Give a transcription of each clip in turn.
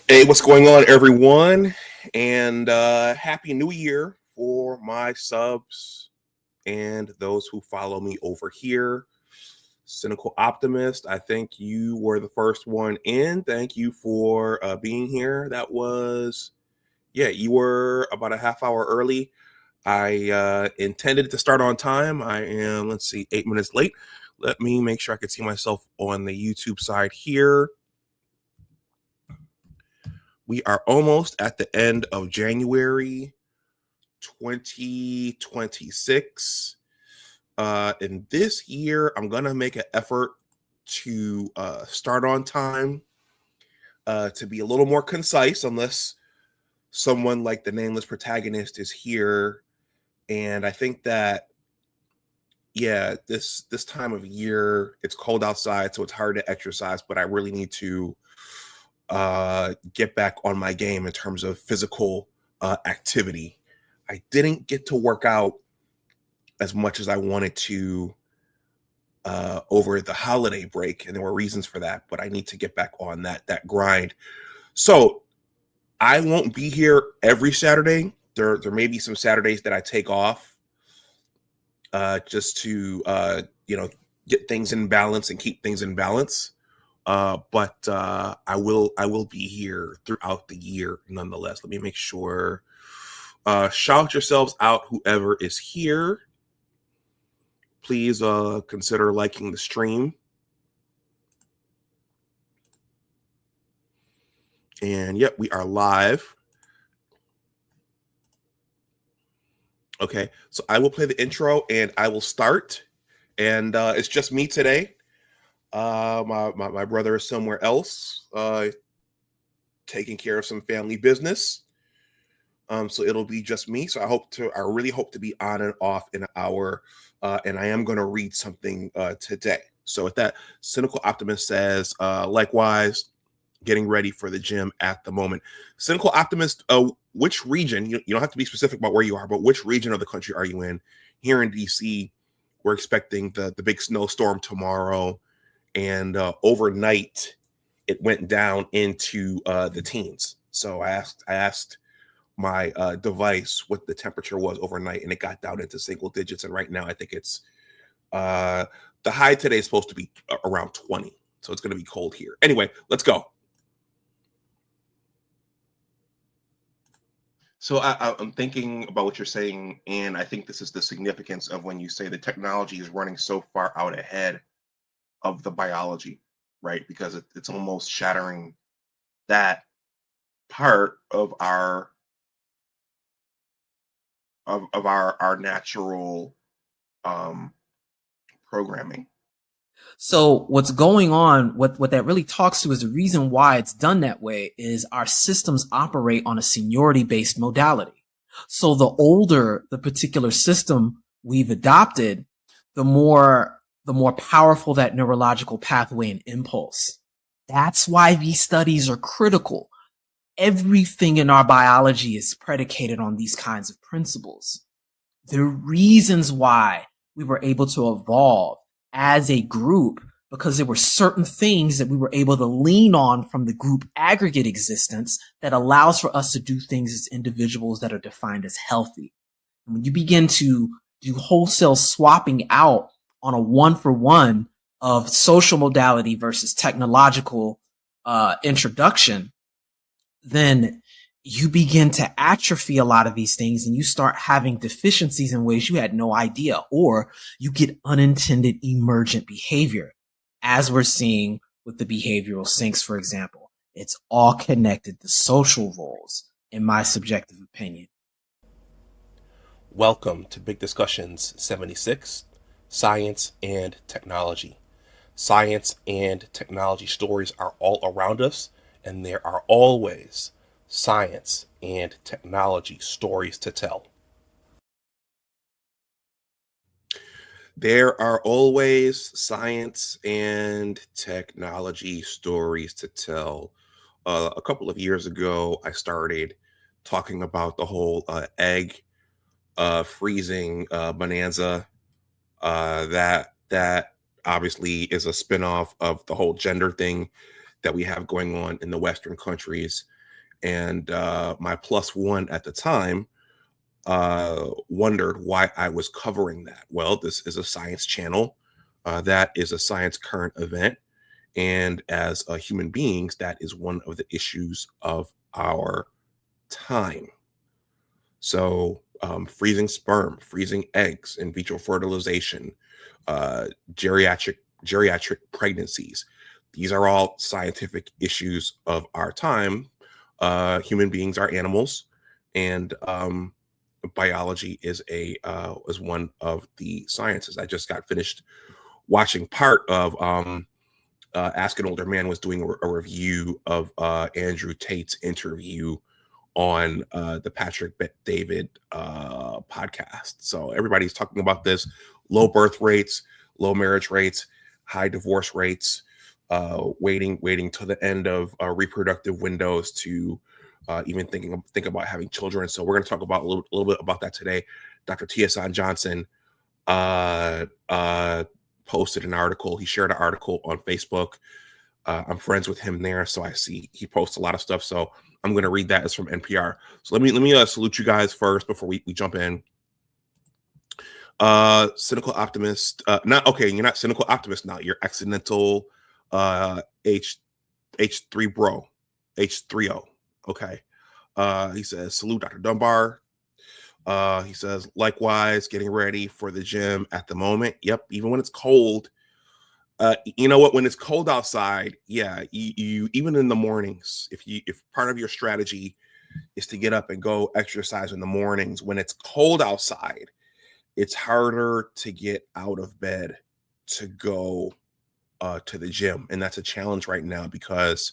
Hey, what's going on, everyone? And Happy New Year for my subs and those who follow me over here. Cynical Optimist, I think you were the first one in. Thank you for being here. You were about a half hour early. I intended to start on time. I am, 8 minutes late. Let me make sure I can see myself on the YouTube side here. We are almost at the end of January 2026. And this year, I'm going to make an effort to start on time, to be a little more concise, unless someone like the nameless protagonist is here. And I think that, yeah, this time of year, it's cold outside, so it's hard to exercise, but I really need to get back on my game in terms of physical activity. I didn't get to work out as much as I wanted to over the holiday break, and there were reasons for that, but I need to get back on that grind. So I won't be here every Saturday. There may be some Saturdays that I take off just to get things in balance and keep things in balance. But I will be here throughout the year nonetheless. Let me make sure. Shout yourselves out, whoever is here. Please consider liking the stream. And yep, we are live. Okay, so I will play the intro and I will start. And it's just me today. My brother is somewhere else, taking care of some family business. So it'll be just me. So I really hope to be on and off in an hour. And I am going to read something today. So with that, Cynical Optimist says, likewise, getting ready for the gym at the moment. Cynical Optimist, which region, you don't have to be specific about where you are, but which region of the country are you in? Here in DC, we're expecting the big snowstorm tomorrow. And overnight, it went down into the teens. So I asked my device what the temperature was overnight, and it got down into single digits. And right now, I think it's the high today is supposed to be around 20. So it's going to be cold here. Anyway, let's go. So I'm thinking about what you're saying, and I think this is the significance of when you say the technology is running so far out ahead of the biology, right? Because it's almost shattering that part of our natural programming. So what's going on, what that really talks to is the reason why it's done that way is our systems operate on a seniority-based modality. So the older the particular system we've adopted, the more powerful that neurological pathway and impulse. That's why these studies are critical. Everything in our biology is predicated on these kinds of principles. The reasons why we were able to evolve as a group, because there were certain things that we were able to lean on from the group aggregate existence that allows for us to do things as individuals that are defined as healthy. And when you begin to do wholesale swapping out on a one-for-one of social modality versus technological introduction, then you begin to atrophy a lot of these things and you start having deficiencies in ways you had no idea, or you get unintended emergent behavior, as we're seeing with the behavioral sinks, for example. It's all connected to social roles, in my subjective opinion. Welcome to Big Discussions 76, Science and Technology. Science and technology stories are all around us, and there are always science and technology stories to tell. There are always science and technology stories to tell. A couple of years ago, I started talking about the whole egg freezing bonanza. That obviously is a spinoff of the whole gender thing that we have going on in the Western countries. And my plus one at the time wondered why I was covering that. Well, this is a science channel. That is a science current event. And as human beings, that is one of the issues of our time. So freezing sperm, freezing eggs, in vitro fertilization, geriatric pregnancies. These are all scientific issues of our time. Human beings are animals, and biology is one of the sciences. I just got finished watching part of Ask an Older Man was doing a review of Andrew Tate's interview on the Patrick David podcast. So everybody's talking about this: low birth rates, low marriage rates, high divorce rates, waiting till the end of reproductive windows to even think about having children. So we're going to talk about a little bit about that today. Dr. T.S.N. Johnson posted an article. He shared an article on Facebook. I'm friends with him there, so I see he posts a lot of stuff. So I'm going to read that. It's from NPR. So let me salute you guys first before we jump in. Cynical optimist. Not okay. You're not cynical optimist now. You're accidental. H3 bro. H30. Okay. He says salute Dr. Dunbar. He says, likewise, getting ready for the gym at the moment. Yep, even when it's cold. You know what? When it's cold outside, yeah, you even in the mornings, if part of your strategy is to get up and go exercise in the mornings, when it's cold outside, it's harder to get out of bed to go to the gym, and that's a challenge right now because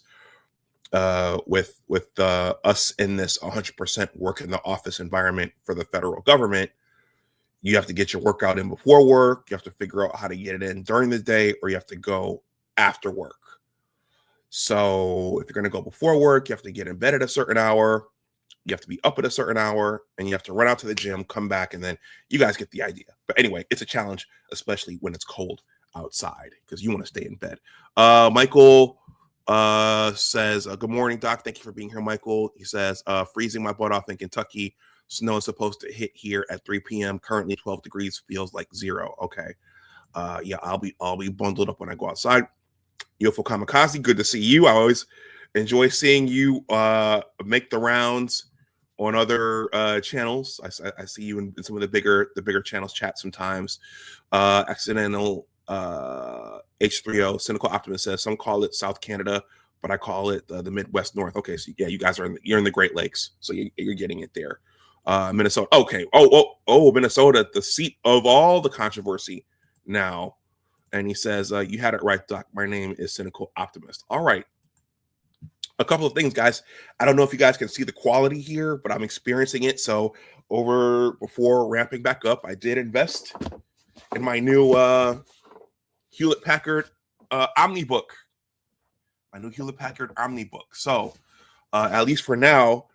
with us in this 100% work in the office environment for the federal government, you have to get your workout in before work. You have to figure out how to get it in during the day, or you have to go after work. So if you're going to go before work, you have to get in bed at a certain hour. You have to be up at a certain hour, and you have to run out to the gym, come back, and then you guys get the idea. But anyway, it's a challenge, especially when it's cold outside, because you want to stay in bed. Michael says, good morning, Doc. Thank you for being here, Michael. He says, freezing my butt off in Kentucky. Snow is supposed to hit here at 3 p.m. Currently 12 degrees, feels like 0. Okay. Yeah, I'll be bundled up when I go outside. Yofo Kamikaze, good to see you. I always enjoy seeing you make the rounds on other channels. I see you in some of the bigger channels chat sometimes. Accidental H30 Cynical Optimist says some call it South Canada, but I call it the Midwest North. Okay, so yeah, you guys you're in the Great Lakes, so you're getting it there. Minnesota. Okay. Oh, Minnesota, the seat of all the controversy now. And he says, you had it right, Doc. My name is Cynical Optimist. All right. A couple of things, guys. I don't know if you guys can see the quality here, but I'm experiencing it. So before ramping back up, I did invest in my new Hewlett-Packard Omnibook. My new Hewlett-Packard Omnibook. So at least for now,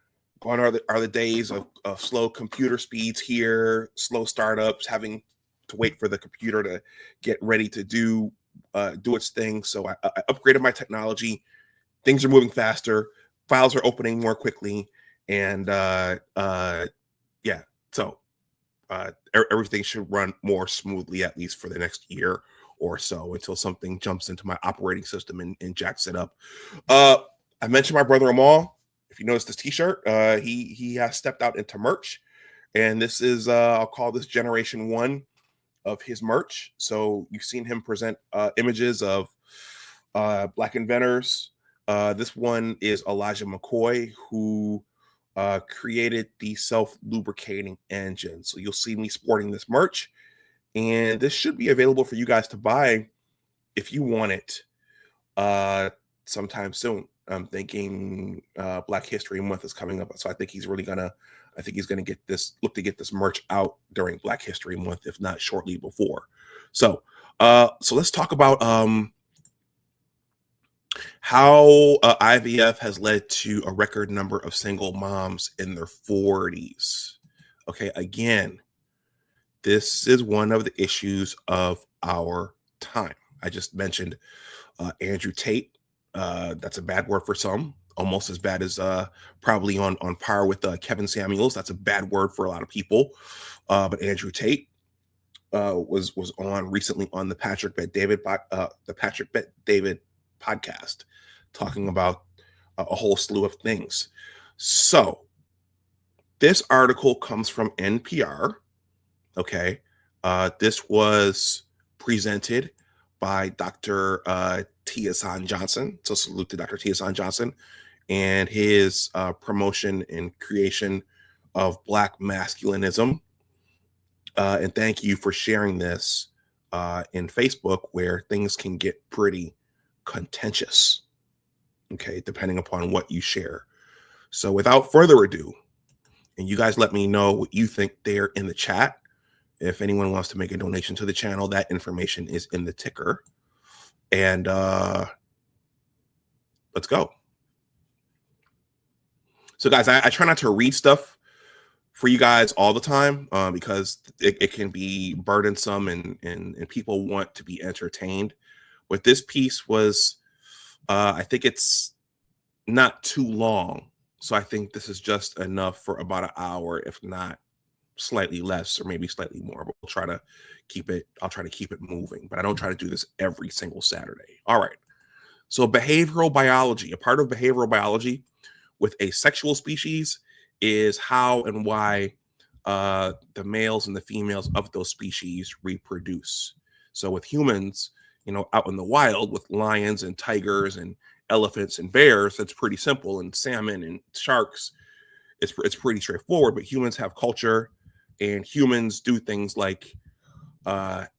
gone are the days of slow computer speeds here, slow startups, having to wait for the computer to get ready to do its thing. So I upgraded my technology. Things are moving faster. Files are opening more quickly. And yeah, so everything should run more smoothly, at least for the next year or so, until something jumps into my operating system and jacks it up. I mentioned my brother Amal. If you notice this t-shirt, he has stepped out into merch. And this is, I'll call this generation 1 of his merch. So you've seen him present images of Black inventors. This one is Elijah McCoy, who created the self-lubricating engine. So you'll see me sporting this merch. And this should be available for you guys to buy if you want it sometime soon. I'm thinking Black History Month is coming up. So I think he's gonna get this merch out during Black History Month, if not shortly before. So let's talk about how IVF has led to a record number of single moms in their 40s. Okay, again, this is one of the issues of our time. I just mentioned Andrew Tate. That's a bad word for some. almost as bad as probably on par with Kevin Samuels. That's a bad word for a lot of people. But Andrew Tate was on recently on the Patrick Bet David podcast, talking about a whole slew of things. So this article comes from NPR. Okay, this was presented by Dr. Tiasan Johnson. So salute to Dr. Tiasan Johnson and his promotion and creation of Black masculinism. And thank you for sharing this in Facebook, where things can get pretty contentious, okay, depending upon what you share. So without further ado, and you guys let me know what you think there in the chat. If anyone wants to make a donation to the channel, that information is in the ticker. And let's go. So guys, I try not to read stuff for you guys all the time because it can be burdensome and people want to be entertained. But this piece was, I think it's not too long. So I think this is just enough for about an hour, if not slightly less or maybe slightly more. But I'll try to keep it moving. But I don't try to do this every single Saturday. All right. So behavioral biology, a part of behavioral biology with a sexual species is how and why the males and the females of those species reproduce. So with humans, out in the wild with lions and tigers and elephants and bears, that's pretty simple. And salmon and sharks, it's pretty straightforward. But humans have culture, and humans do things like we have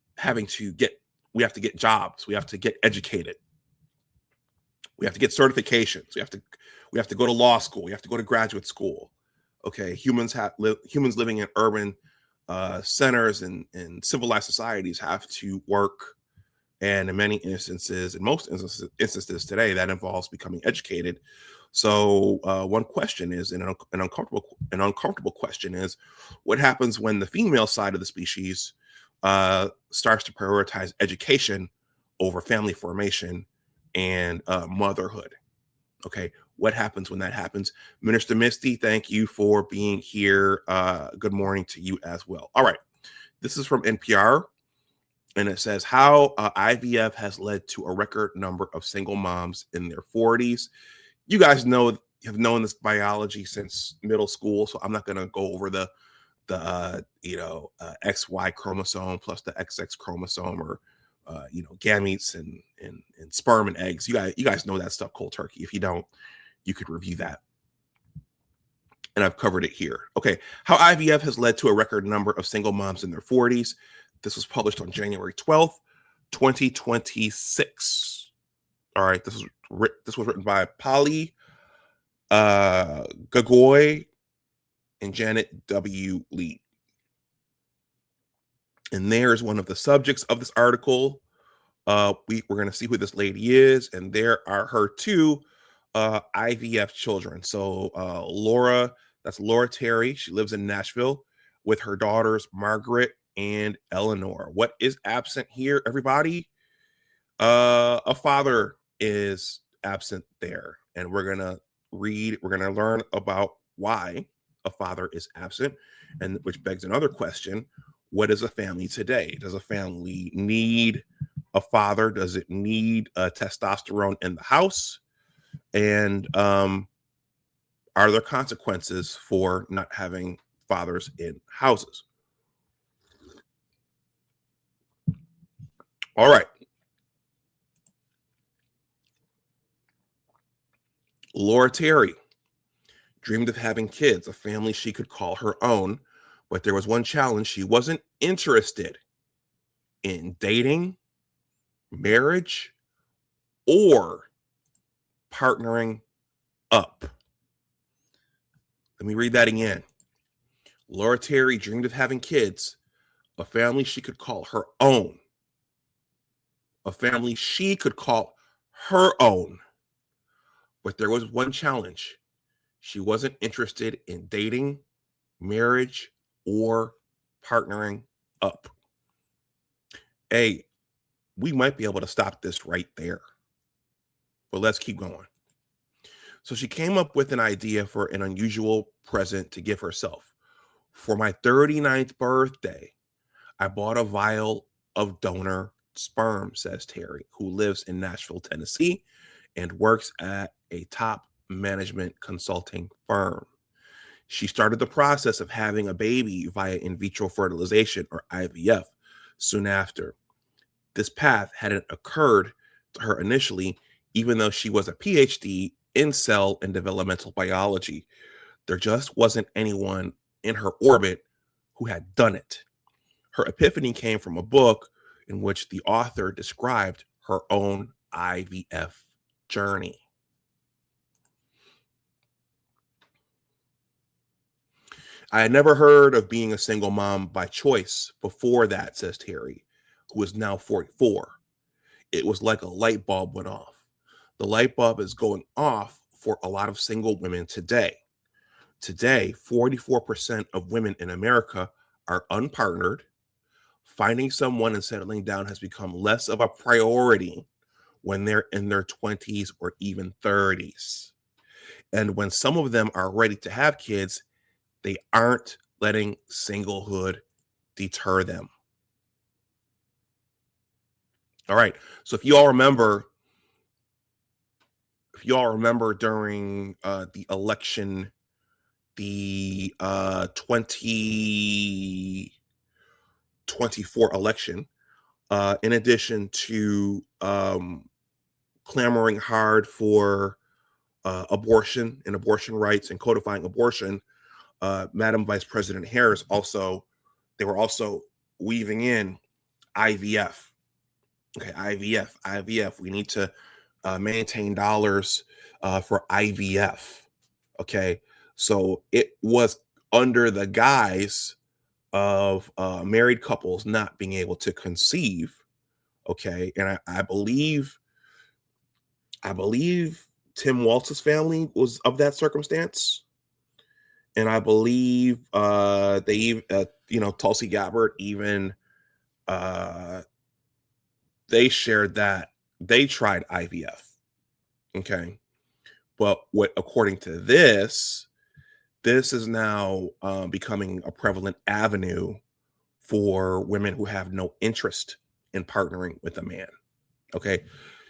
to get jobs, we have to get educated, we have to get certifications, we have to go to law school, we have to go to graduate school. Okay, humans living in urban centers and civilized societies have to work, and in many instances, in most instances today, that involves becoming educated. So one question is, an uncomfortable question is, what happens when the female side of the species starts to prioritize education over family formation and motherhood? Okay, what happens when that happens? Minister Misty, thank you for being here. Good morning to you as well. All right, this is from NPR, and it says how IVF has led to a record number of single moms in their 40s. You guys have known this biology since middle school, so I'm not going to go over the XY chromosome plus the XX chromosome, or gametes and sperm and eggs. You guys know that stuff cold turkey. If you don't, you could review that. And I've covered it here. Okay, how IVF has led to a record number of single moms in their 40s. This was published on January 12th, 2026. All right, this was written by Polly Gagoy and Janet W. Lee. And there's one of the subjects of this article. We're going to see who this lady is, and there are her two IVF children. So Laura, that's Laura Terry. She lives in Nashville with her daughters Margaret and Eleanor. What is absent here, everybody? A father is absent there, and we're gonna learn about why a father is absent, and which begs another question: what is a family today? Does a family need a father? Does it need testosterone in the house? And are there consequences for not having fathers in houses? All right. Laura Terry dreamed of having kids, a family she could call her own, but there was one challenge. She wasn't interested in dating, marriage, or partnering up. Let me read that again. Laura Terry dreamed of having kids, a family she could call her own, a family she could call her own. But there was one challenge. She wasn't interested in dating, marriage, or partnering up. Hey, we might be able to stop this right there, but let's keep going. So she came up with an idea for an unusual present to give herself. For my 39th birthday, I bought a vial of donor sperm, says Terry, who lives in Nashville, Tennessee, and works at a top management consulting firm. She started the process of having a baby via in vitro fertilization, or IVF, soon after. This path hadn't occurred to her initially, even though she was a PhD in cell and developmental biology. There just wasn't anyone in her orbit who had done it. Her epiphany came from a book in which the author described her own IVF journey. I had never heard of being a single mom by choice before that, says Terry, who is now 44. It was like a light bulb went off. The light bulb is going off for a lot of single women today. Today, 44% of women in America are unpartnered. Finding someone and settling down has become less of a priority when they're in their 20s or even 30s. And when some of them are ready to have kids, they aren't letting singlehood deter them. All right. So if you all remember during the election, the 2024 election, in addition to clamoring hard for abortion and abortion rights and codifying abortion, Madam Vice President Harris they were also weaving in IVF. Okay, IVF. We need to maintain dollars for IVF. Okay, so it was under the guise of married couples not being able to conceive. Okay, and I believe Tim Walz's family was of that circumstance, and I believe Tulsi Gabbard even they shared that they tried IVF. Okay, but according to this is now becoming a prevalent avenue for women who have no interest in partnering with a man. Okay.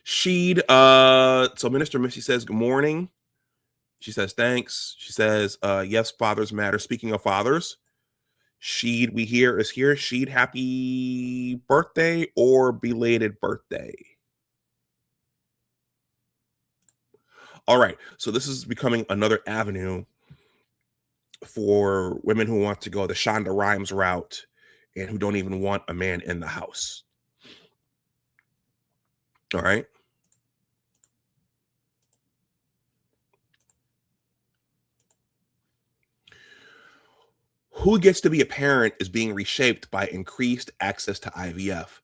So Minister Missy says, good morning. She says, thanks. She says, yes, fathers matter. Speaking of fathers, Sheed, we hear is here. Sheed, happy birthday or belated birthday. All right. So this is becoming another avenue for women who want to go the Shonda Rhimes route and who don't even want a man in the house. All right. Who gets to be a parent is being reshaped by increased access to IVF.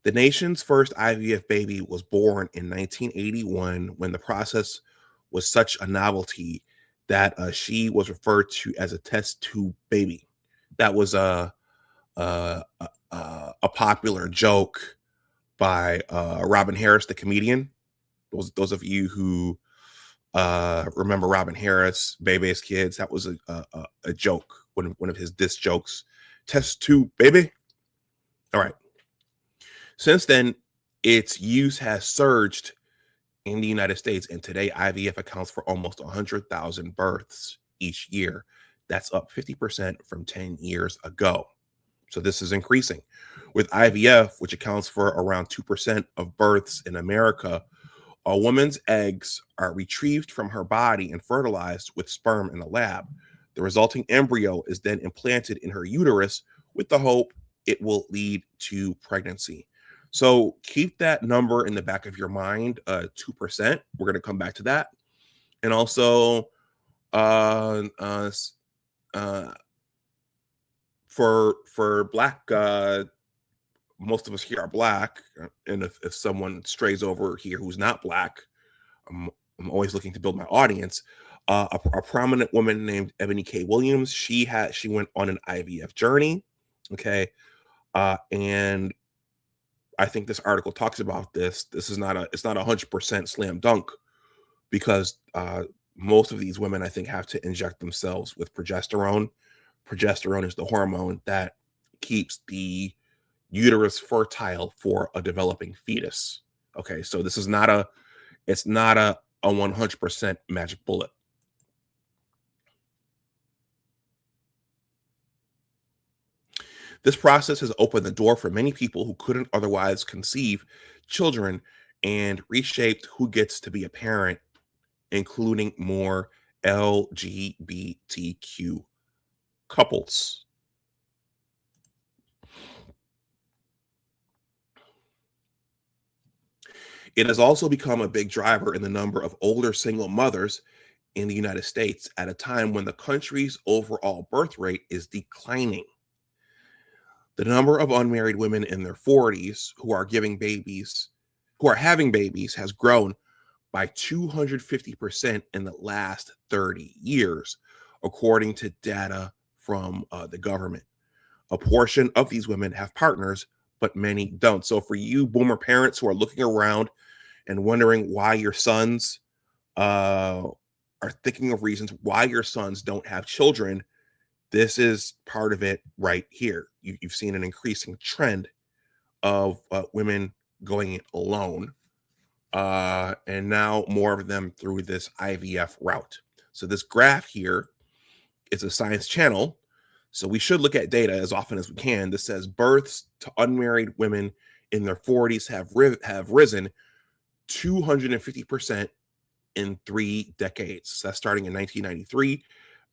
The nation's first IVF baby was born in 1981 when the process was such a novelty that she was referred to as a test tube baby. That was a popular joke by Robin Harris, the comedian. Those of you who remember Robin Harris, Bebe's Kids, that was a joke, one of his diss jokes. Test tube baby. All right. Since then, its use has surged in the United States, and today IVF accounts for almost 100,000 births each year. That's up 50% from 10 years ago. So this is increasing. With IVF, which accounts for around 2% of births in America, a woman's eggs are retrieved from her body and fertilized with sperm in a lab. The resulting embryo is then implanted in her uterus with the hope it will lead to pregnancy. So keep that number in the back of your mind, 2%. We're going to come back to that. And also, for Black, most of us here are Black. And if someone strays over here who's not Black, I'm always looking to build my audience. A prominent woman named Ebony K. Williams, she went on an IVF journey. Okay. And I think this article talks about this. It's not 100% slam dunk, because most of these women, I think, have to inject themselves with progesterone. Progesterone is the hormone that keeps the uterus fertile for a developing fetus. Okay, so this is not a, it's not a 100% magic bullet. This process has opened the door for many people who couldn't otherwise conceive children and reshaped who gets to be a parent, including more LGBTQ couples. It has also become a big driver in the number of older single mothers in the United States at a time when the country's overall birth rate is declining. The number of unmarried women in their 40s who are having babies has grown by 250% in the last 30 years, according to data from the government. A portion of these women have partners, but many don't. So for you boomer parents who are looking around and wondering why your sons are thinking of reasons why your sons don't have children, this is part of it right here. You've seen an increasing trend of women going it alone, and now more of them through this IVF route. So this graph here is a science channel, so we should look at data as often as we can. This says births to unmarried women in their 40s have risen 250% in 3 decades. So that's starting in 1993.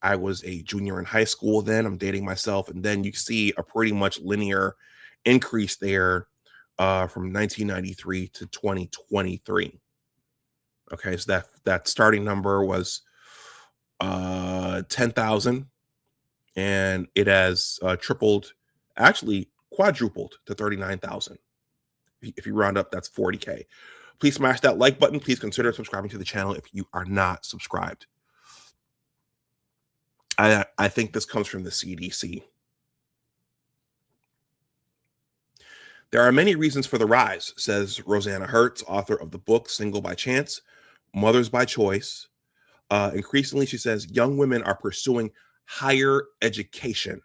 I was a junior in high school then. I'm dating myself. And then you see a pretty much linear increase there from 1993 to 2023. Okay, so that starting number was 10,000, and it has tripled, actually quadrupled to 39,000. If you round up, that's 40K. Please smash that like button. Please consider subscribing to the channel if you are not subscribed. I think this comes from the CDC. There are many reasons for the rise, says Rosanna Hertz, author of the book Single by Chance, Mothers by Choice. Increasingly, she says, young women are pursuing higher education,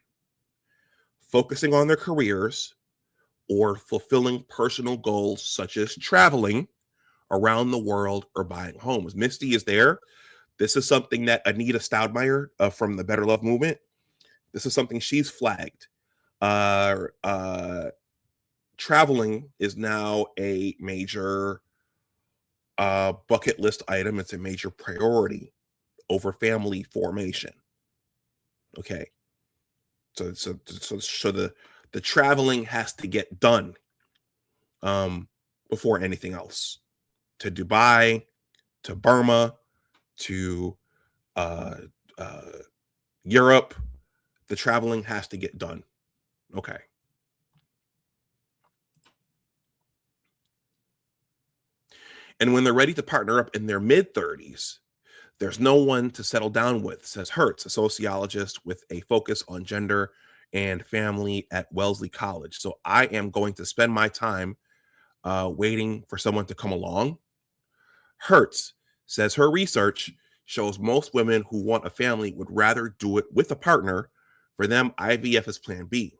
focusing on their careers, or fulfilling personal goals such as traveling around the world or buying homes. Misty is there. This is something that Anita Stoudemire from the Better Love Movement, this is something she's flagged. Traveling is now a major bucket list item. It's a major priority over family formation. Okay. So the traveling has to get done before anything else. To Dubai, to Burma, to Europe, the traveling has to get done. Okay. And when they're ready to partner up in their mid-30s, there's no one to settle down with, says Hertz, a sociologist with a focus on gender and family at Wellesley College. So I am going to spend my time waiting for someone to come along. Hertz says her research shows most women who want a family would rather do it with a partner. For them, IVF is plan B.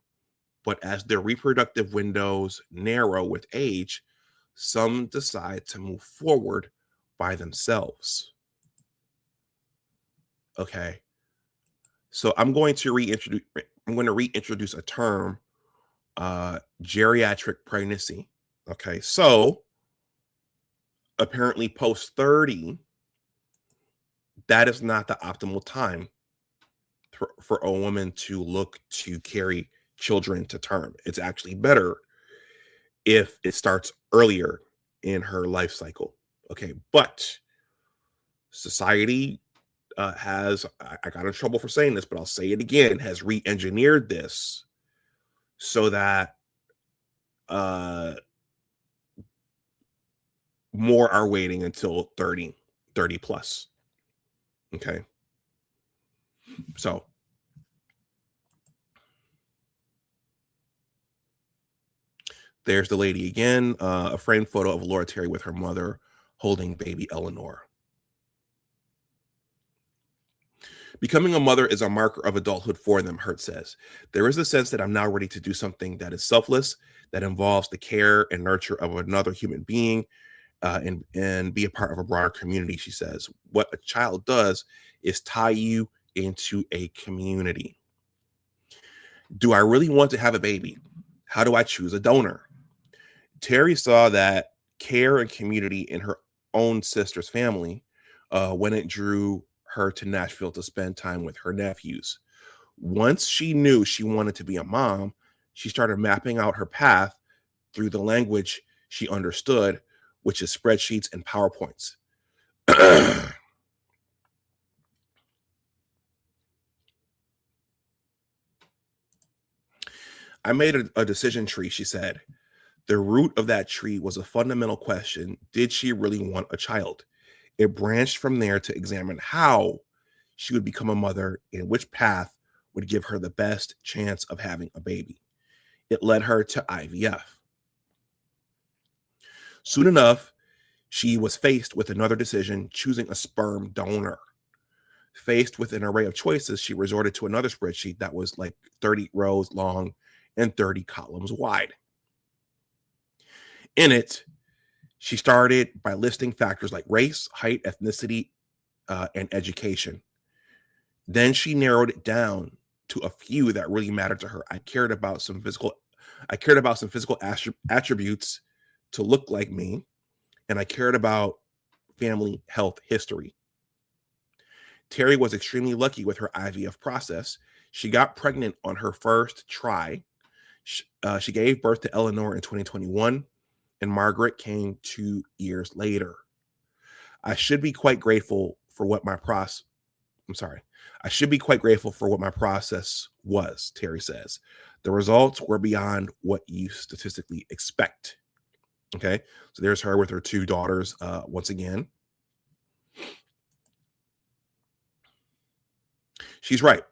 But as their reproductive windows narrow with age, some decide to move forward by themselves. Okay. So I'm going to reintroduce a term, geriatric pregnancy. Okay. So apparently post 30, that is not the optimal time for a woman to look to carry children to term. It's actually better if it starts earlier in her life cycle. Okay. But society has, I got in trouble for saying this, but I'll say it again, has re-engineered this so that more are waiting until 30 plus. Okay. So there's the lady again, a framed photo of Laura Terry with her mother holding baby Eleanor. Becoming a mother is a marker of adulthood for them, Hurt says. There is a sense that I'm now ready to do something that is selfless, that involves the care and nurture of another human being, and be a part of a broader community, she says. What a child does is tie you into a community. Do I really want to have a baby? How do I choose a donor? Terry saw that care and community in her own sister's family when it drew her to Nashville to spend time with her nephews. Once she knew she wanted to be a mom, she started mapping out her path through the language she understood, which is spreadsheets and PowerPoints. I made a decision tree, she said. The root of that tree was a fundamental question. Did she really want a child? It branched from there to examine how she would become a mother and which path would give her the best chance of having a baby. It led her to IVF. Soon enough, she was faced with another decision, choosing a sperm donor. Faced with an array of choices, she resorted to another spreadsheet that was like 30 rows long and 30 columns wide. In it, she started by listing factors like race, height, ethnicity, and education. Then she narrowed it down to a few that really mattered to her. I cared about some physical attributes to look like me, and I cared about family health history. Terry was extremely lucky with her IVF process. She got pregnant on her first try. She gave birth to Eleanor in 2021, and Margaret came 2 years later. I should be quite grateful for what my process was, Terry says. The results were beyond what you statistically expect. Okay, so there's her with her 2 daughters once again. She's right.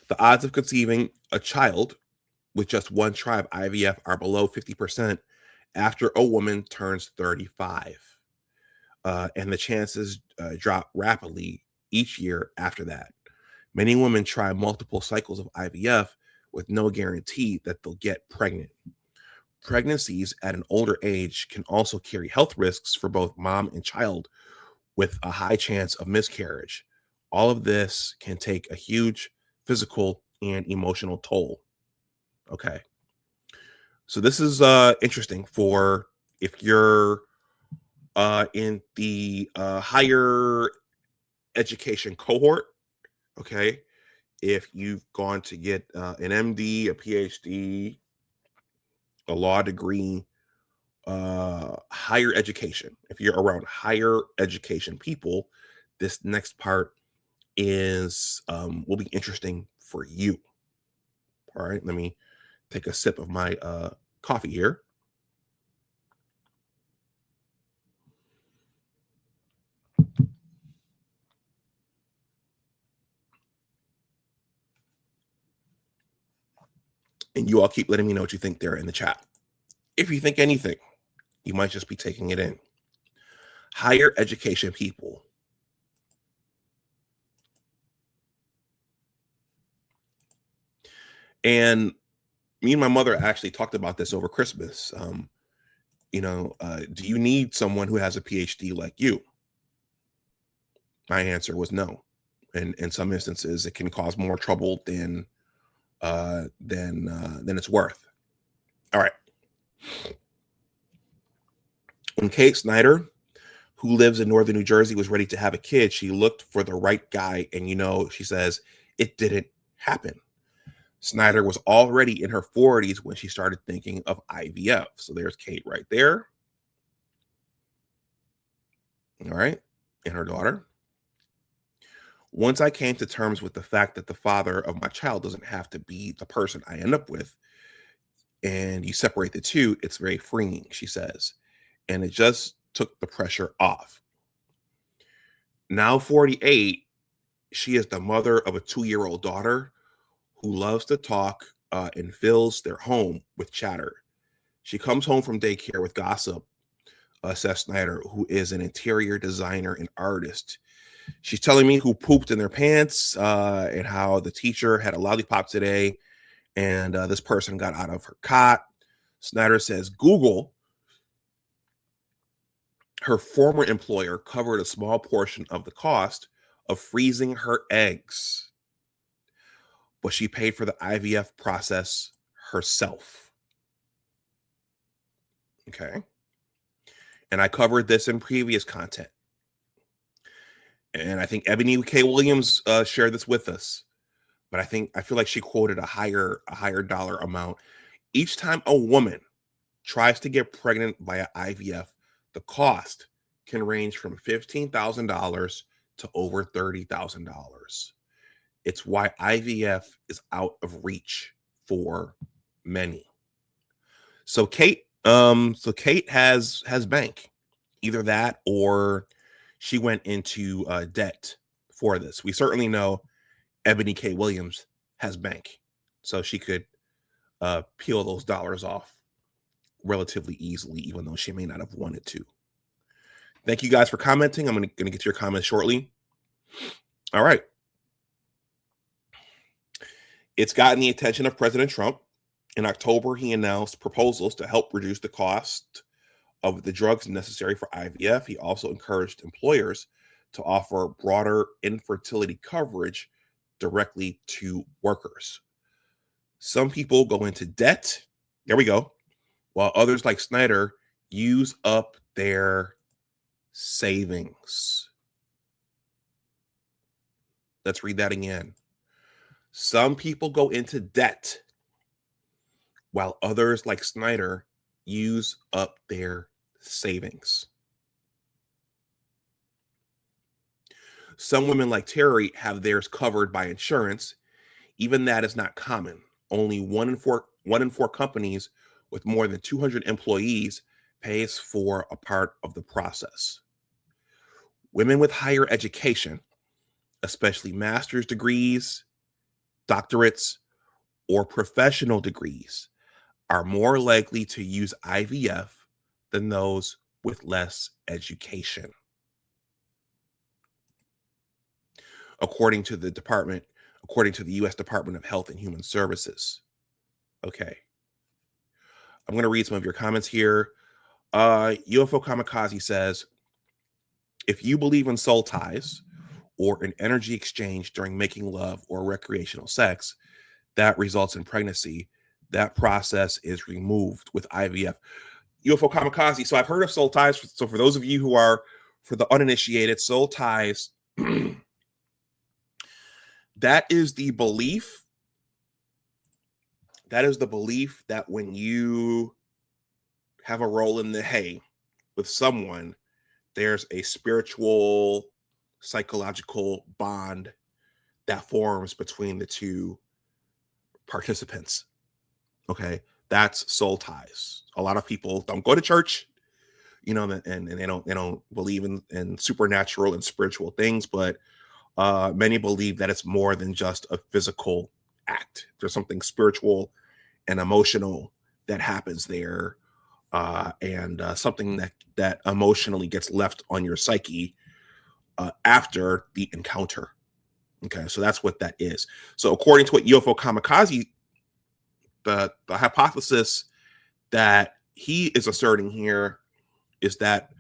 The odds of conceiving a child with just one try of IVF are below 50% after a woman turns 35. And the chances drop rapidly each year after that. Many women try multiple cycles of IVF with no guarantee that they'll get pregnant. Pregnancies at an older age can also carry health risks for both mom and child, with a high chance of miscarriage. All of this can take a huge physical and emotional toll. Okay. So this is interesting for if you're in the higher education cohort. Okay. If you've gone to get an MD, a PhD, a law degree, higher education, if you're around higher education people, this next part is will be interesting for you. All right, let me take a sip of my coffee here. And you all keep letting me know what you think there in the chat. If you think anything, you might just be taking it in. Higher education people. And me and my mother actually talked about this over Christmas. Do you need someone who has a PhD like you? My answer was no. And in some instances, it can cause more trouble than it's worth. All right. When Kate Snyder, who lives in northern New Jersey, was ready to have a kid, she looked for the right guy. And, she says, it didn't happen. Snyder was already in her 40s when she started thinking of IVF. So there's Kate right there. All right. And her daughter. Once I came to terms with the fact that the father of my child doesn't have to be the person I end up with, and you separate the two, it's very freeing, she says. And it just took the pressure off. Now 48, she is the mother of a 2-year-old daughter who loves to talk and fills their home with chatter. She comes home from daycare with gossip, says Snyder, who is an interior designer and artist. She's telling me who pooped in their pants and how the teacher had a lollipop today and this person got out of her cot. Snyder says Google, her former employer, covered a small portion of the cost of freezing her eggs, but she paid for the IVF process herself. Okay. And I covered this in previous content. And I think Ebony K. Williams shared this with us. But I feel like she quoted a higher dollar amount. Each time a woman tries to get pregnant via IVF, the cost can range from $15,000 to over $30,000. It's why IVF is out of reach for many. So Kate has bank, either that or she went into debt for this. We certainly know Ebony K. Williams has bank, so she could peel those dollars off relatively easily, even though she may not have wanted to. Thank you guys for commenting. I'm going to get to your comments shortly. All right. It's gotten the attention of President Trump. In October, he announced proposals to help reduce the cost of the drugs necessary for IVF. He also encouraged employers to offer broader infertility coverage directly to workers. Some people go into debt. There we go. While others, like Snyder, use up their savings. Let's read that again. Some people go into debt, while others, like Snyder, use up their savings. Some women, like Terry, have theirs covered by insurance. Even that is not common. Only one in four companies with more than 200 employees pays for a part of the process. Women with higher education, especially master's degrees, doctorates, or professional degrees, are more likely to use IVF than those with less education. According to the U.S. Department of Health and Human Services. Okay. I'm going to read some of your comments here. UFO Kamikaze says, if you believe in soul ties or an energy exchange during making love or recreational sex that results in pregnancy, that process is removed with IVF. UFO Kamikaze. So I've heard of soul ties. So for those of you who are, for the uninitiated, soul ties, that is the belief. That is the belief that when you have a roll in the hay with someone, there's a spiritual, psychological bond that forms between the two participants. Okay, that's soul ties. A lot of people don't go to church, and they don't believe in supernatural and spiritual things, but many believe that it's more than just a physical act. There's something spiritual and emotional that happens there, and something that emotionally gets left on your psyche after the encounter. Okay, so that's what that is. So according to what UFO Kamikaze, the hypothesis that he is asserting here is that,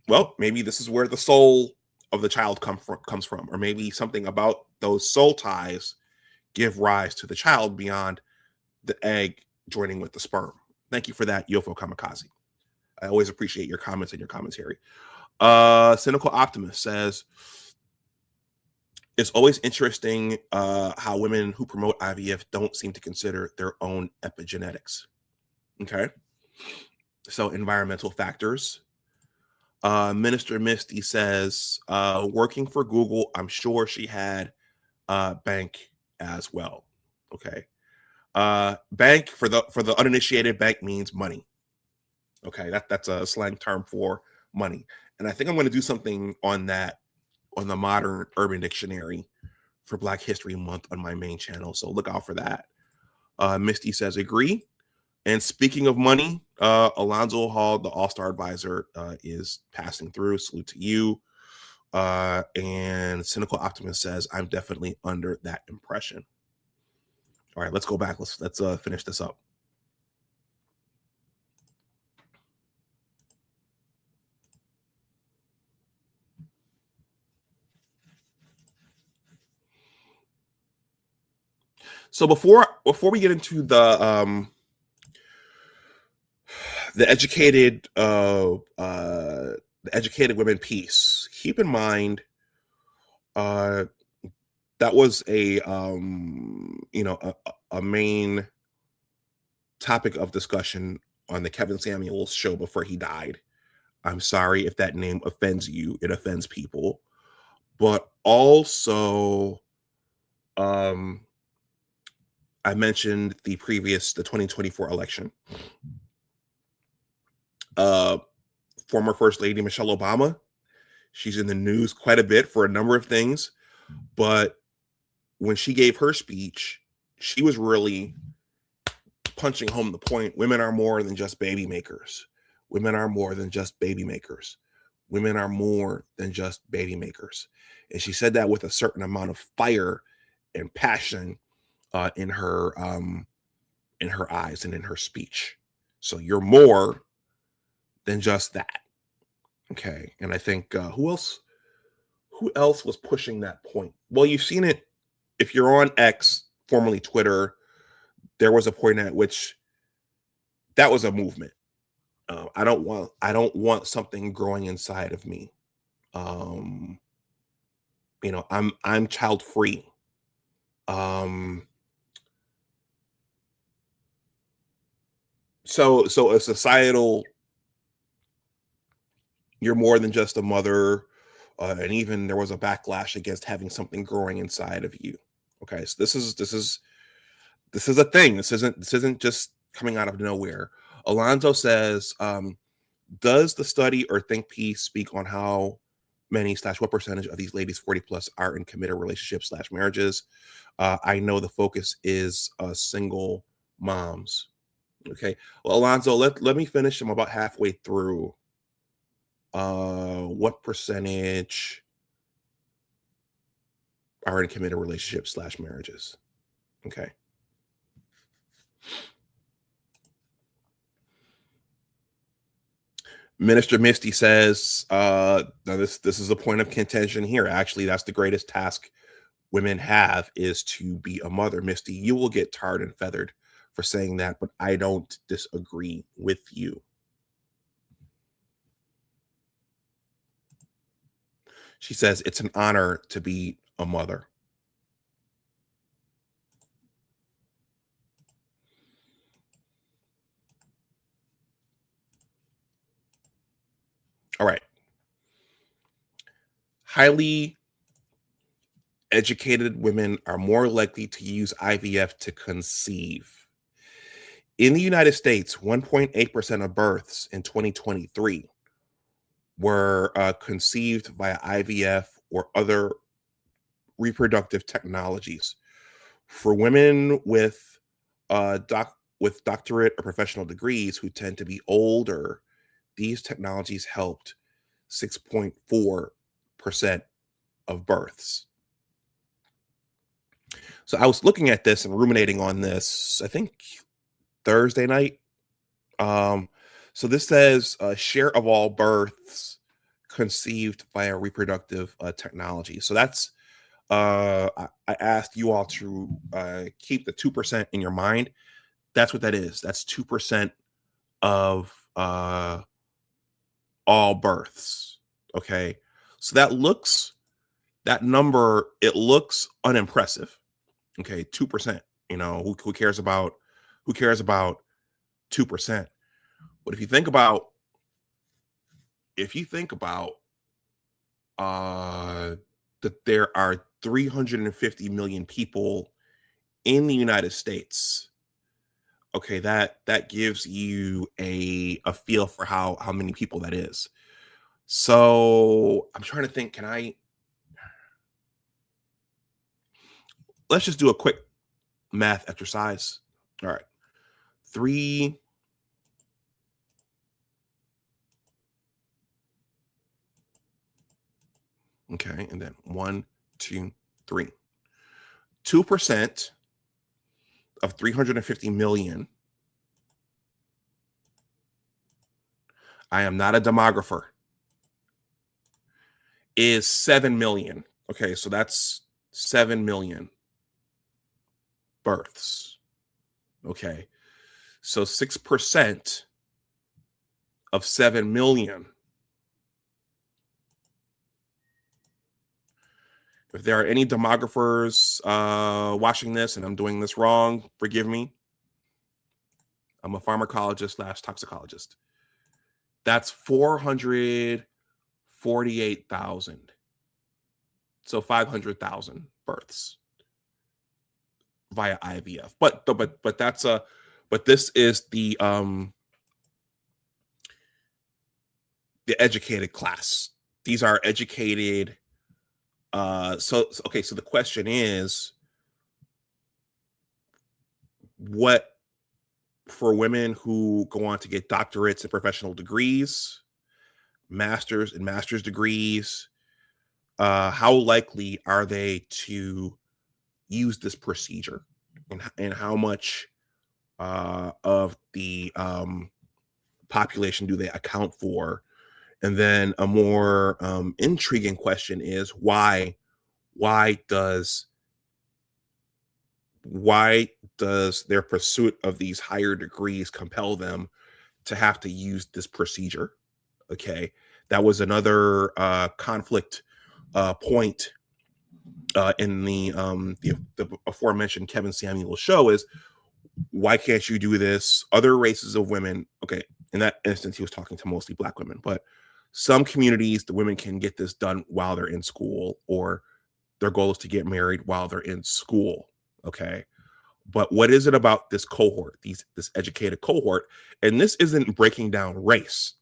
well, maybe this is where the soul of the child comes from, or maybe something about those soul ties give rise to the child beyond the egg joining with the sperm. Thank you for that, UFO Kamikaze. I always appreciate your comments and your commentary. Cynical Optimist says, it's always interesting how women who promote IVF don't seem to consider their own epigenetics. Okay. So environmental factors. Minister Misty says, working for Google, I'm sure she had bank as well. Okay. Bank, for the uninitiated, bank means money. Okay, that's a slang term for money. And I think I'm going to do something on that on the Modern Urban Dictionary for Black History Month on my main channel. So look out for that. Misty says, agree. And speaking of money, Alonzo Hall, the All-Star Advisor, is passing through. Salute to you. And Cynical Optimist says, I'm definitely under that impression. All right, let's go back. Let's finish this up. So before we get into the educated women piece, keep in mind that was a main topic of discussion on the Kevin Samuels show before he died. I'm sorry if that name offends you. It offends people. But also, I mentioned the 2024 election. Former First Lady Michelle Obama, she's in the news quite a bit for a number of things. But when she gave her speech, she was really punching home the point. Women are more than just baby makers. Women are more than just baby makers. Women are more than just baby makers. And she said that with a certain amount of fire and passion in her eyes and in her speech. So you're more than just that. Okay. And I think who else was pushing that point? Well, you've seen it. If you're on X, formerly Twitter, there was a point at which that was a movement. I don't want something growing inside of me. I'm child free. So a societal, you're more than just a mother, and even there was a backlash against having something growing inside of you. Okay, so this is a thing. This isn't just coming out of nowhere. Alonzo says, does the study or think piece speak on how many / what percentage of these ladies 40 plus are in committed relationships / marriages? I know the focus is single moms. Okay. Well, Alonzo, let me finish. I'm about halfway through. What percentage are in committed relationships / marriages? Okay. Minister Misty says, now this is a point of contention here. Actually, that's the greatest task women have, is to be a mother. Misty, you will get tarred and feathered for saying that, but I don't disagree with you. She says it's an honor to be a mother. All right. Highly educated women are more likely to use IVF to conceive. In the United States, 1.8% of births in 2023 were conceived via IVF or other reproductive technologies. For women with doctorate or professional degrees who tend to be older, these technologies helped 6.4% of births. So I was looking at this and ruminating on this, I think Thursday night. So this says share of all births conceived via reproductive technology. So that's I asked you all to keep the 2% in your mind. That's what that is. That's 2% of all births. Okay. So that number, it looks unimpressive. Okay. 2%, who cares about 2%? But if you think about that there are 350 million people in the United States, okay, that gives you a feel for how many people that is. So I'm trying to think, let's just do a quick math exercise. All right. 3 Okay, and then 1, 2, 3. 2% of 350 million. I am not a demographer. Is 7 million. Okay, so that's 7 million births. Okay, so 6% of 7 million. If there are any demographers watching this and I'm doing this wrong, forgive me. I'm a pharmacologist / toxicologist. That's 448,000. So 500,000 births via IVF. But this is the educated class. These are educated. So the question is, what for women who go on to get doctorates and professional degrees, master's and master's degrees, how likely are they to use this procedure, and how much of the population do they account for? And then a more intriguing question is why does their pursuit of these higher degrees compel them to have to use this procedure? Okay, that was another conflict point in the aforementioned Kevin Samuel show, is why can't you do this? Other races of women, okay, in that instance, he was talking to mostly Black women, but some communities, the women can get this done while they're in school, or their goal is to get married while they're in school. Okay. But what is it about this cohort, this educated cohort? And this isn't breaking down race.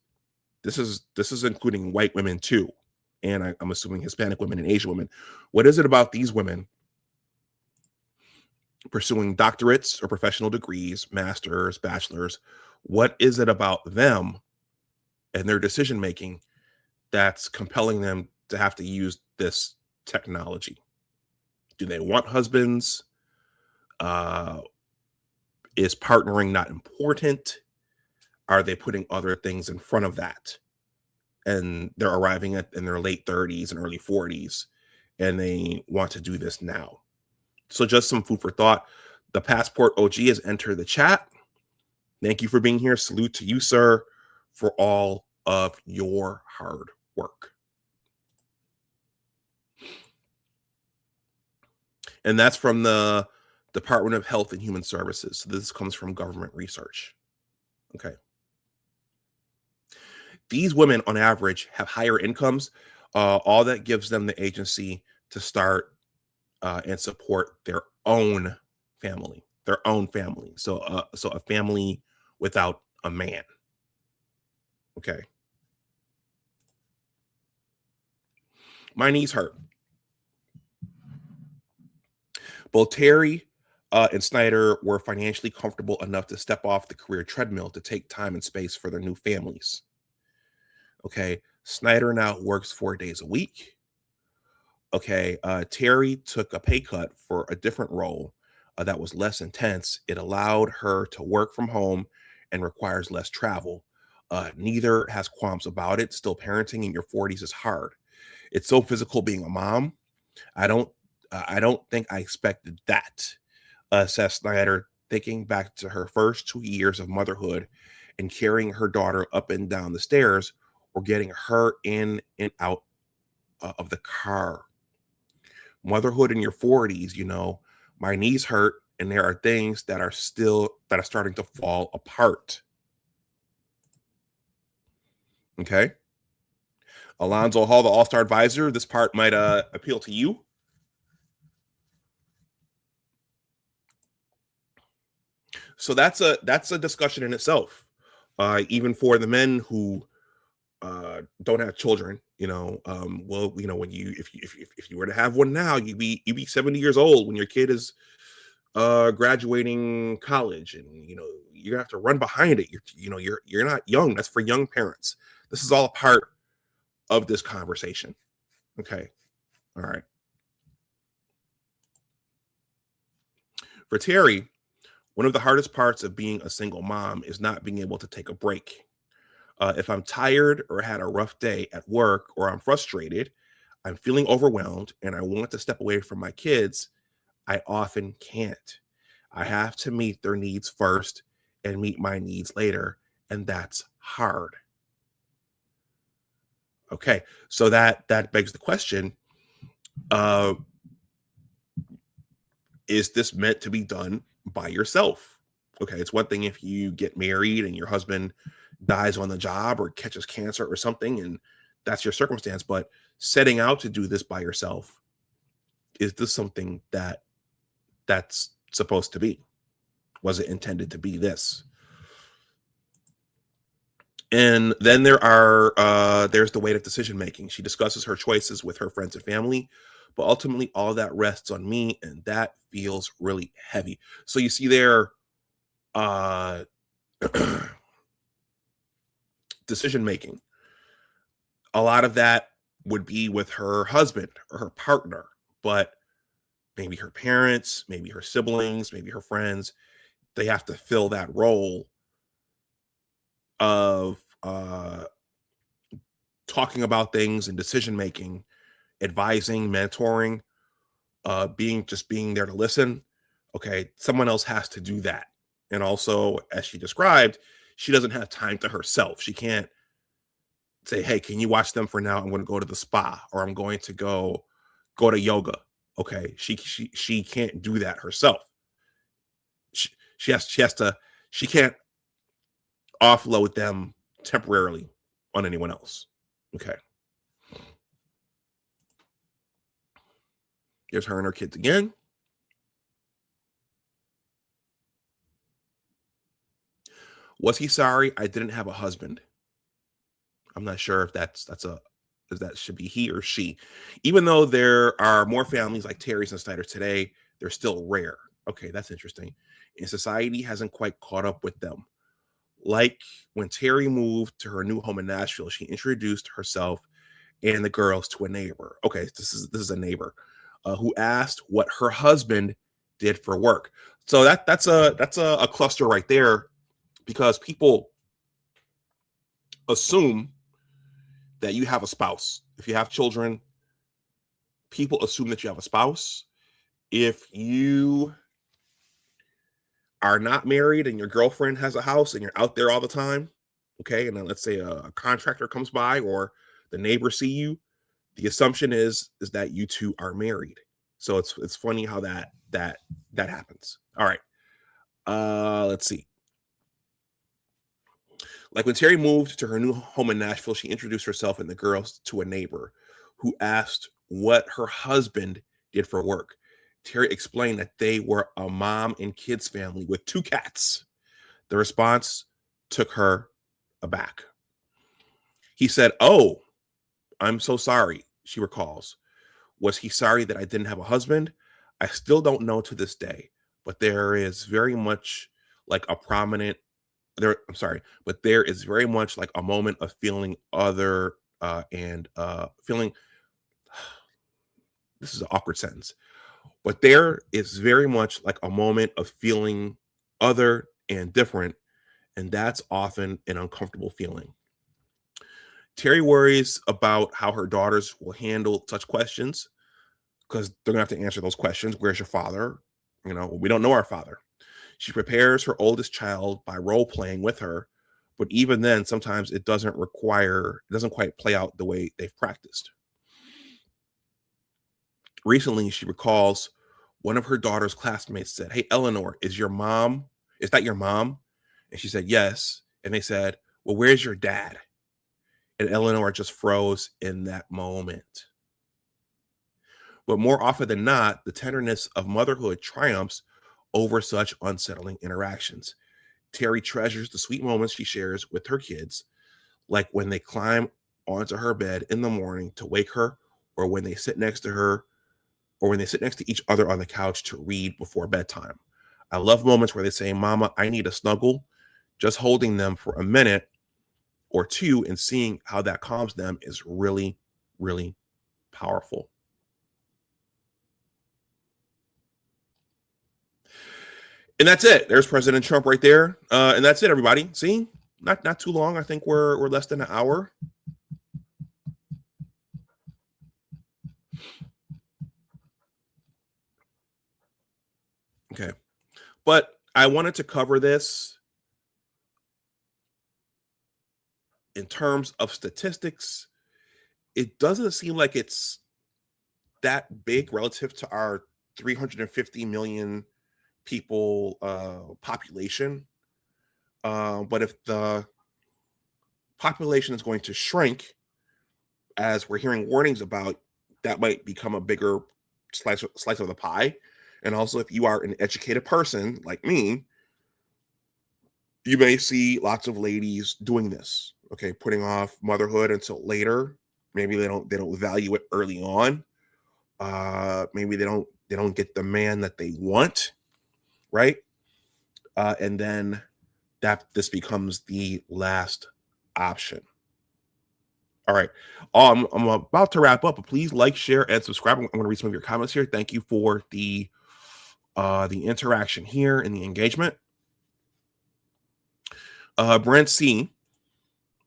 This is including white women too. And I'm assuming Hispanic women and Asian women. What is it about these women pursuing doctorates or professional degrees, masters, bachelors? What is it about them and their decision making that's compelling them to have to use this technology? Do they want husbands? Is partnering not important? Are they putting other things in front of that? And they're arriving in their late 30s and early 40s, and they want to do this now. So just some food for thought. The Passport OG has entered the chat. Thank you for being here. Salute to you, sir, for all of your hard work. And that's from the Department of Health and Human Services. So this comes from government research. Okay. These women, on average, have higher incomes. All that gives them the agency to start and support their own family. So a family without a man. Okay. My knees hurt. Both Terry and Snyder were financially comfortable enough to step off the career treadmill to take time and space for their new families. Okay. Snyder now works 4 days a week. Okay. Terry took a pay cut for a different role that was less intense. It allowed her to work from home and requires less travel. Neither has qualms about it. Still, parenting in your 40s is hard. It's so physical being a mom. I don't think I expected that, says Snyder, thinking back to her first 2 years of motherhood and carrying her daughter up and down the stairs or getting her in and out of the car. Motherhood in your 40s, my knees hurt, and there are things that are starting to fall apart. Okay. Alonzo Hall, the All-Star Advisor. This part might appeal to you. So that's a discussion in itself. Even for the men who don't have children, when if you were to have one now, you'd be 70 years old when your kid is graduating college, and you have to run behind it. You're not young. That's for young parents. This is all a part of this conversation. Okay. All right. For Terry, one of the hardest parts of being a single mom is not being able to take a break. If I'm tired or had a rough day at work or I'm frustrated, I'm feeling overwhelmed and I want to step away from my kids, I often can't. I have to meet their needs first and meet my needs later, and that's hard. Okay, so that begs the question, uh, is this meant to be done by yourself? Okay, it's one thing if you get married and your husband dies on the job or catches cancer or something, and that's your circumstance, but setting out to do this by yourself, is this something that's supposed to be? Was it intended to be this? And then there's the weight of decision making. She discusses her choices with her friends and family, but ultimately all of that rests on me, and that feels really heavy. So you see there, uh decision making. A lot of that would be with her husband or her partner, but maybe her parents, maybe her siblings, maybe her friends, they have to fill that role of talking about things and decision making, advising, mentoring, being there to listen. Okay, someone else has to do that. And also, as she described, she doesn't have time to herself. She can't say, "Hey, can you watch them for now? I'm going to go to the spa, or I'm going to go to yoga." Okay, she can't do that herself. She has to she can't offload them temporarily on anyone else. Okay, here's her and her kids again. Was he sorry I didn't have a husband? I'm not sure if that should be he or she. Even though there are more families like Terry's and Snyder today, they're still rare. Okay, that's interesting. And society hasn't quite caught up with them. Like when Terry moved to her new home in Nashville, she introduced herself and the girls to a neighbor. Okay, this is a neighbor who asked what her husband did for work. So that's a cluster right there, because people assume that you have a spouse. If you have children, people assume that you have a spouse. If you are not married and your girlfriend has a house and you're out there all the time, okay, and then let's say a contractor comes by or the neighbors see you, the assumption is that you two are married. So it's funny how that happens. All right. Let's see. Like when Terry moved to her new home in Nashville, she introduced herself and the girls to a neighbor who asked what her husband did for work. Terry explained that they were a mom and kids family with 2 cats. The response took her aback. He said, "Oh, I'm so sorry," she recalls. Was he sorry that I didn't have a husband? I still don't know to this day, but there is very much like a prominent I'm sorry, but there is very much like a moment of feeling other and feeling this is an awkward sentence, but there is very much like a moment of feeling other and different, and that's often an uncomfortable feeling. Terry worries about how her daughters will handle such questions because they're gonna have to answer those questions. Where's your father? We don't know our father. She prepares her oldest child by role playing with her, but even then, sometimes it doesn't quite play out the way they've practiced. Recently, she recalls one of her daughter's classmates said, "Hey, Eleanor, is that your mom?" And she said, "Yes." And they said, "Well, where's your dad?" And Eleanor just froze in that moment. But more often than not, the tenderness of motherhood triumphs over such unsettling interactions. Terry treasures the sweet moments she shares with her kids, like when they climb onto her bed in the morning to wake her, or when they sit next to her, or when they sit next to each other on the couch to read before bedtime. I love moments where they say, "Mama, I need a snuggle." Just holding them for a minute or two and seeing how that calms them is really, really powerful. And that's it. There's President Trump right there. And that's it, everybody. See, not too long. I think we're less than an hour. Okay. But I wanted to cover this in terms of statistics. It doesn't seem like it's that big relative to our 350 million people population. But if the population is going to shrink, as we're hearing warnings about, that might become a bigger slice of the pie. And also, if you are an educated person like me, you may see lots of ladies doing this. Okay, putting off motherhood until later. Maybe they don't value it early on. Maybe they don't get the man that they want, right? And then this becomes the last option. All right. I'm about to wrap up, but please like, share, and subscribe. I'm going to read some of your comments here. Thank you for the interaction here and the engagement. Brent C.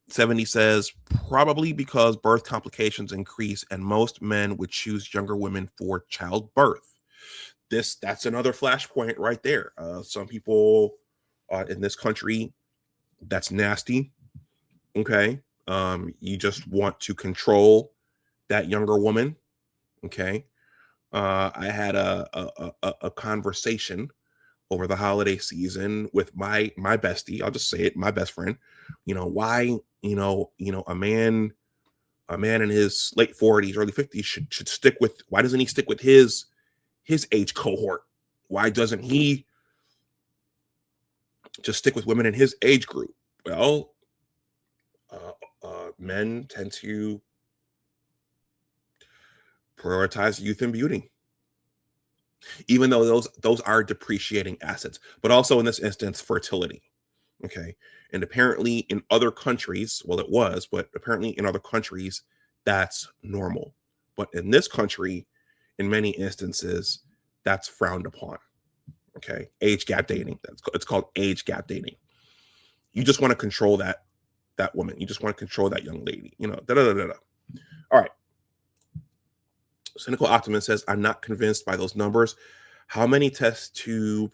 70 says, probably because birth complications increase and most men would choose younger women for childbirth. That's another flashpoint right there. Some people in this country, that's nasty. Okay. You just want to control that younger woman. Okay. I had a conversation over the holiday season with my bestie. I'll just say it, my best friend. Why, a man in his late 40s, early 50s should stick with, why doesn't he stick with his age cohort? Why doesn't he just stick with women in his age group? Well, men tend to prioritize youth and beauty, even though those are depreciating assets, but also in this instance, fertility. Okay. And apparently in other countries, well, it was, but apparently in other countries, that's normal. But in this country, in many instances, that's frowned upon. Okay. Age gap dating. It's called age gap dating. You just want to control that woman. You just want to control that young lady, All right. Cynical Optimist says, I'm not convinced by those numbers. How many test tube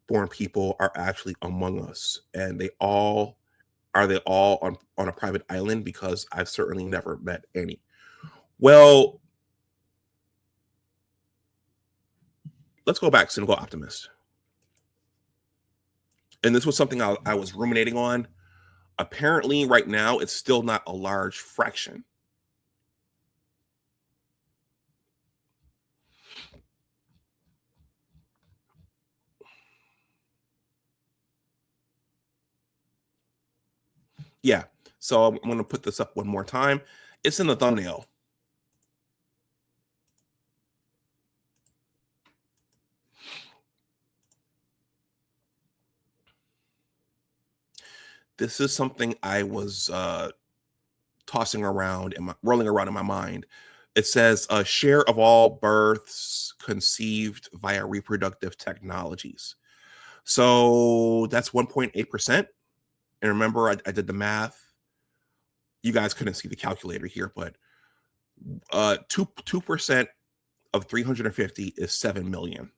born people are actually among us? And are they all on a private island? Because I've certainly never met any. Well, let's go back, Cynical Optimist. And this was something I was ruminating on. Apparently, right now, it's still not a large fraction. Yeah, so I'm going to put this up one more time. It's in the thumbnail. This is something I was tossing around and rolling around in my mind. It says a share of all births conceived via reproductive technologies. So that's 1.8%. And remember, I did the math. You guys couldn't see the calculator here, but 2% of 350 is 7 million.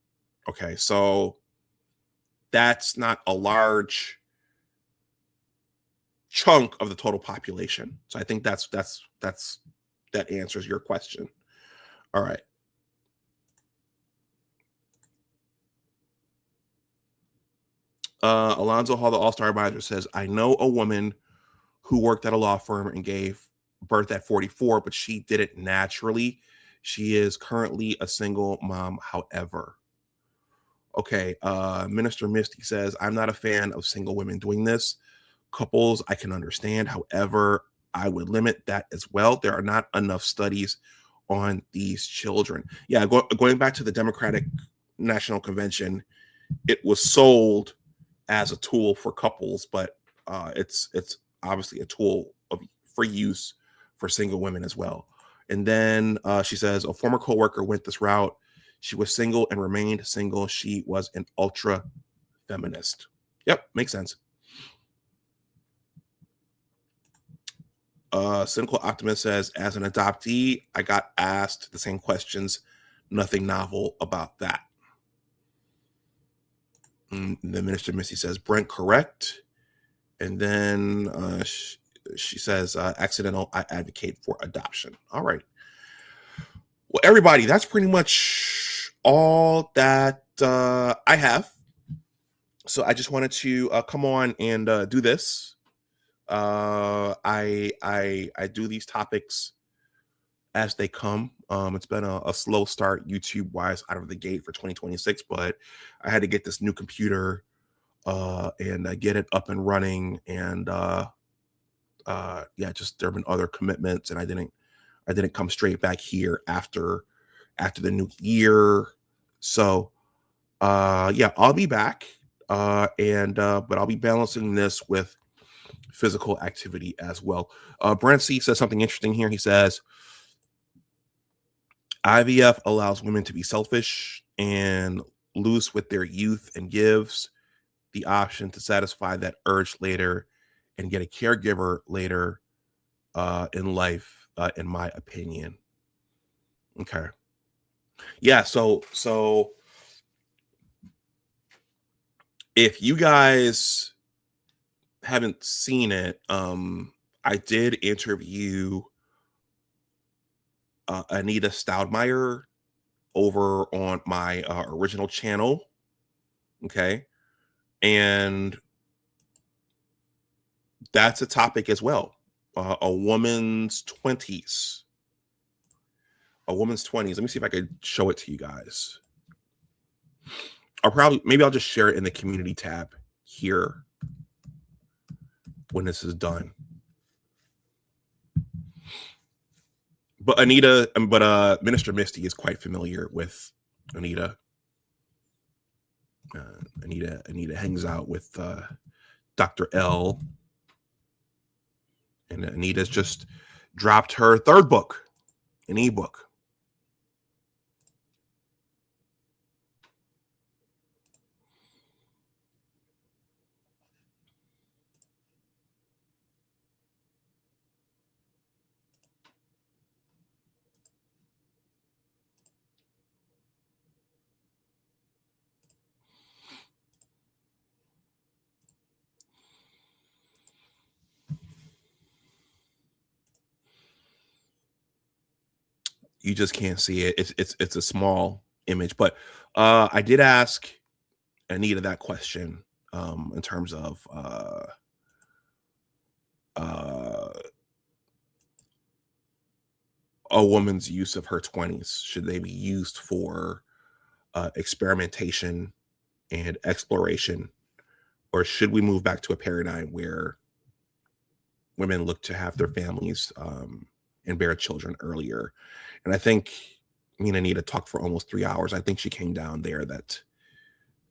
Okay, so that's not a large chunk of the total population. So I think that answers your question. All right. Alonzo Hall, the All-Star Advisor, says, I know a woman who worked at a law firm and gave birth at 44, but she did it naturally. She is currently a single mom, however. Okay, Minister Misty says, I'm not a fan of single women doing this. Couples, I can understand. However, I would limit that as well. There are not enough studies on these children. Yeah, going back to the Democratic National Convention, it was sold as a tool for couples, but it's obviously a tool for use for single women as well. And then she says, a former coworker went this route. She was single and remained single. She was an ultra feminist. Yep, makes sense. Cynical Optimist says, as an adoptee, I got asked the same questions. Nothing novel about that. And the Minister Misty says, Brent, correct. And then she says, accidental, I advocate for adoption. All right. Well, everybody, that's pretty much all that I have. So I just wanted to come on and do this. I do these topics as they come. It's been a slow start YouTube wise out of the gate for 2026, but I had to get this new computer and get it up and running. And just there have been other commitments, and I didn't come straight back here after the new year. So I'll be back. But I'll be balancing this with physical activity as well. Brent C says something interesting here. He says, IVF allows women to be selfish and loose with their youth and gives the option to satisfy that urge later and get a caregiver later in life, in my opinion. Okay. Yeah, so if you guys haven't seen it, I did interview Anita Stoudemire over on my original channel. Okay. And that's a topic as well. A woman's 20s. A woman's 20s. Let me see if I could show it to you guys. Maybe I'll just share it in the community tab here when this is done. But Minister Misty is quite familiar with Anita. Anita hangs out with Dr. L. And Anita's just dropped her third book, an ebook. You just can't see it. It's a small image, but I did ask Anita that question in terms of a woman's use of her 20s. Should they be used for experimentation and exploration, or should we move back to a paradigm where women look to have their families and bear children earlier? And I think me and Anita talked for almost 3 hours. I think she came down there that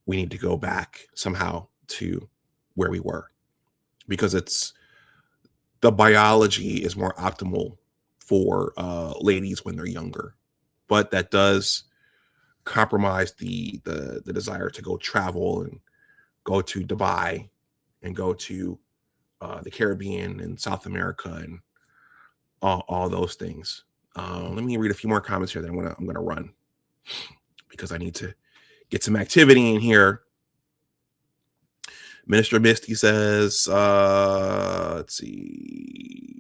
we need to go back somehow to where we were, because the biology is more optimal for ladies when they're younger, but that does compromise the desire to go travel and go to Dubai and go to the Caribbean and South America and all those things. Let me read a few more comments here that I'm gonna run, because I need to get some activity in here. Minister Misty says, let's see.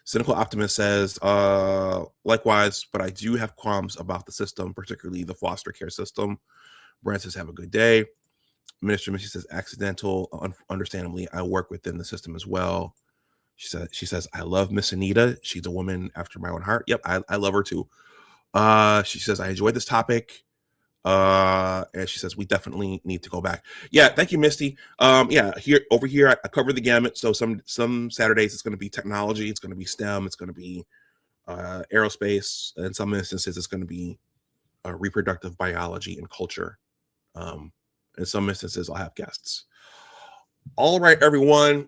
Cynical Optimist says, likewise, but I do have qualms about the system, particularly the foster care system. Brent says, have a good day. Minister Misty says, accidental. Understandably, I work within the system as well. She says, I love Miss Anita. She's a woman after my own heart. Yep, I love her too. She says, I enjoyed this topic. And she says, we definitely need to go back. Yeah, thank you, Misty. Over here, I cover the gamut. So some Saturdays it's going to be technology, it's going to be STEM, it's going to be aerospace. In some instances, it's going to be reproductive biology and culture. In some instances, I'll have guests. All right, everyone.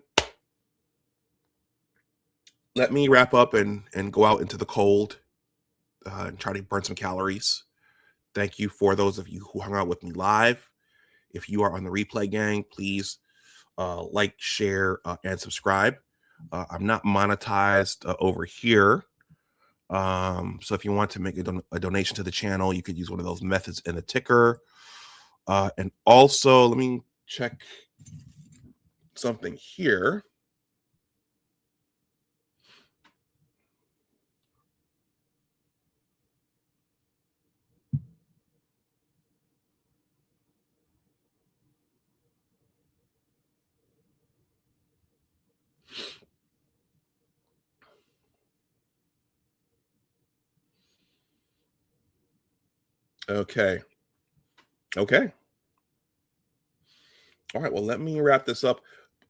let me wrap up and go out into the cold and try to burn some calories. Thank you for those of you who hung out with me live. If you are on the replay gang, please like, share, and subscribe. I'm not monetized over here. So if you want to make a donation to the channel, you could use one of those methods in the ticker. And also, let me check something here. Okay. Okay. All right. Well, let me wrap this up.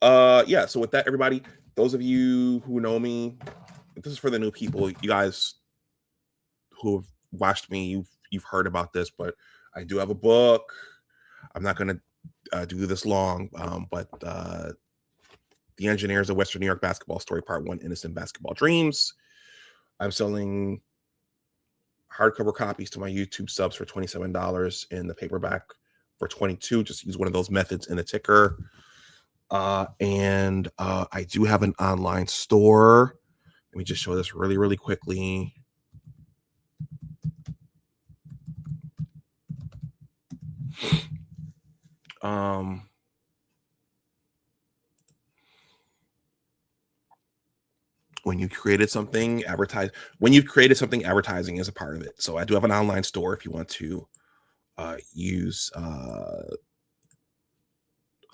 Yeah. So with that, everybody, those of you who know me, this is for the new people. You guys who have watched me, you've heard about this, but I do have a book. I'm not going to do this long, but The Engineers of Western New York Basketball Story, Part 1, Innocent Basketball Dreams. I'm selling hardcover copies to my YouTube subs for $27 and the paperback for $22. Just use one of those methods in the ticker. And I do have an online store. Let me just show this really, really quickly. When you've created something, advertising is a part of it. So I do have an online store if you want to use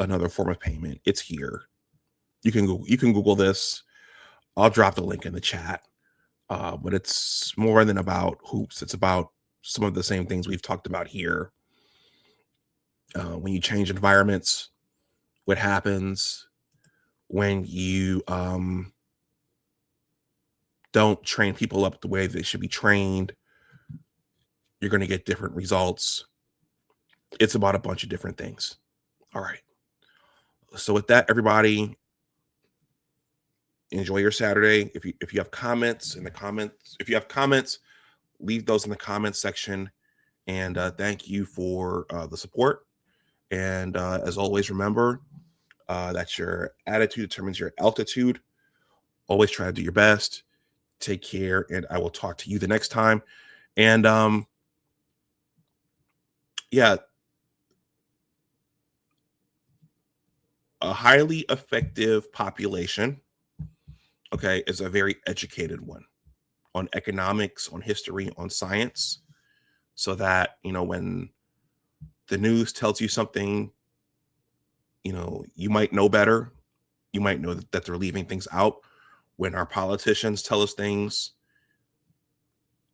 another form of payment. It's here. You can Google this. I'll drop the link in the chat. But it's more than about hoops. It's about some of the same things we've talked about here. When you change environments, what happens when you don't train people up the way they should be trained, you're going to get different results. It's about a bunch of different things. All right. So with that, everybody, enjoy your Saturday. If you have comments leave those in the comments section. And thank you for the support. And as always, remember that your attitude determines your altitude. Always try to do your best. Take care, and I will talk to you the next time. And yeah, a highly effective population, okay, is a very educated one on economics, on history, on science, so that, when the news tells you something, you might know better. You might know that they're leaving things out. When our politicians tell us things,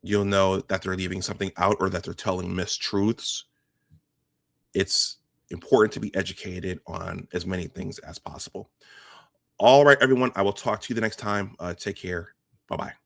you'll know that they're leaving something out or that they're telling mistruths. It's important to be educated on as many things as possible. All right, everyone. I will talk to you the next time. Take care. Bye-bye.